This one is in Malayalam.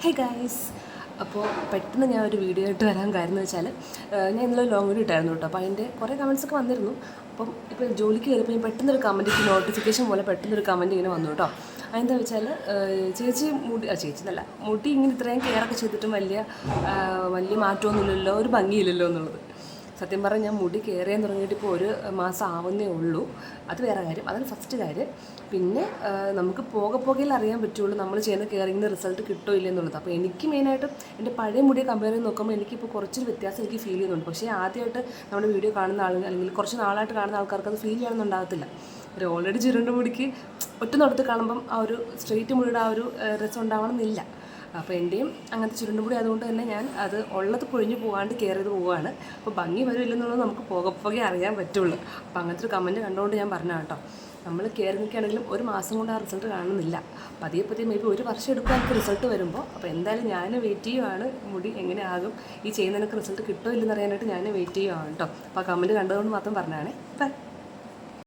ഹേ ഗൈസ്, അപ്പോൾ പെട്ടെന്ന് ഞാൻ ഒരു വീഡിയോ ആയിട്ട് വരാൻ കാര്യം എന്ന് വെച്ചാൽ ഞാൻ ഇന്നലെ ലോങ് വീഡിയോ ഇട്ടായിരുന്നു കേട്ടോ. അപ്പോൾ അതിൻ്റെ കുറേ കമൻസൊക്കെ വന്നിരുന്നു. അപ്പം ഇപ്പോൾ ജോലിക്ക് കയറിയപ്പോൾ ഞാൻ പെട്ടെന്നൊരു കമൻറ്റ് നോട്ടിഫിക്കേഷൻ പോലെ പെട്ടെന്നൊരു കമൻറ്റ് ഇങ്ങനെ വന്നു കേട്ടോ. അതെന്താ വെച്ചാൽ ചേച്ചി ചേച്ചി എന്നല്ല, മുടി ഇങ്ങനെ ഇത്രയും കെയറൊക്കെ ചെയ്തിട്ടും വലിയ മാറ്റമൊന്നുമില്ലല്ലോ, ഒരു ഭംഗിയില്ലല്ലോ എന്നുള്ളത്. സത്യം പറഞ്ഞാൽ ഞാൻ മുടി കെയർ ചെയ്യാൻ തുടങ്ങിയിട്ട് ഇപ്പോൾ ഒരു മാസം ആവുന്നേ ഉള്ളൂ. അത് വേറെ കാര്യം, അതാണ് ഫസ്റ്റ് കാര്യം. പിന്നെ നമുക്ക് പോകയിൽ അറിയാൻ പറ്റുള്ളൂ നമ്മൾ ചെയ്യുന്ന കെയറിങ്ങിന് റിസൾട്ട് കിട്ടോ ഇല്ല എന്നുള്ളത്. അപ്പോൾ എനിക്ക് മെയിനായിട്ടും എൻ്റെ പഴയ മുടിയെ കമ്പയർ ചെയ്ത് നോക്കുമ്പോൾ എനിക്കിപ്പോൾ കുറച്ചൊരു വ്യത്യാസം എനിക്ക് ഫീൽ ചെയ്യുന്നുണ്ട്. പക്ഷേ ആദ്യമായിട്ട് നമ്മുടെ വീഡിയോ കാണുന്ന ആളുകൾ അല്ലെങ്കിൽ കുറച്ച് നാളായിട്ട് കാണുന്ന ആൾക്കാർക്ക് അത് ഫീൽ ചെയ്യണമെന്നുണ്ടാകത്തില്ല. ഒരു ഓൾറെഡി ചുരുണ്ട മുടിക്ക് ഒറ്റ നടത്ത് കാണുമ്പം ആ ഒരു സ്ട്രെയിറ്റ് മുടിയുടെ ആ ഒരു രസം ഉണ്ടാവണമെന്നില്ല. അപ്പോൾ എൻ്റെയും അങ്ങനത്തെ ചുരുണ്ടുമുടി അതുകൊണ്ട് തന്നെ ഞാൻ അത് ഉള്ളത് പൊഴിഞ്ഞു പോകാണ്ട് കെയർ ചെയ്ത് പോവുകയാണ്. അപ്പോൾ ഭംഗി വരില്ലെന്നുള്ളത് നമുക്ക് പോകെ അറിയാൻ പറ്റുള്ളൂ. അപ്പോൾ അങ്ങനത്തെ ഒരു കമൻറ്റ് കണ്ടുകൊണ്ട് ഞാൻ പറഞ്ഞ കേട്ടോ. നമ്മൾ കെയറിങ്ങൊക്കെ ആണെങ്കിലും ഒരു മാസം കൊണ്ട് ആ റിസൾട്ട് കാണുന്നില്ല. പതിയെ മേ ബി ഒരു വർഷം എടുക്കുക എനിക്ക് റിസൾട്ട് വരുമ്പോൾ. അപ്പോൾ എന്തായാലും ഞാൻ വെയിറ്റ് ചെയ്യുവാണ് മുടി എങ്ങനെ ആകും, ഈ ചെയ്യുന്നതിനൊക്കെ റിസൾട്ട് കിട്ടുമോ ഇല്ലെന്ന് അറിയാനായിട്ട് ഞാൻ വെയിറ്റ് ചെയ്യുവാണ് കേട്ടോ. അപ്പോൾ ആ കമൻറ്റ് കണ്ടതുകൊണ്ട് മാത്രം പറഞ്ഞാണേ. ബൈ.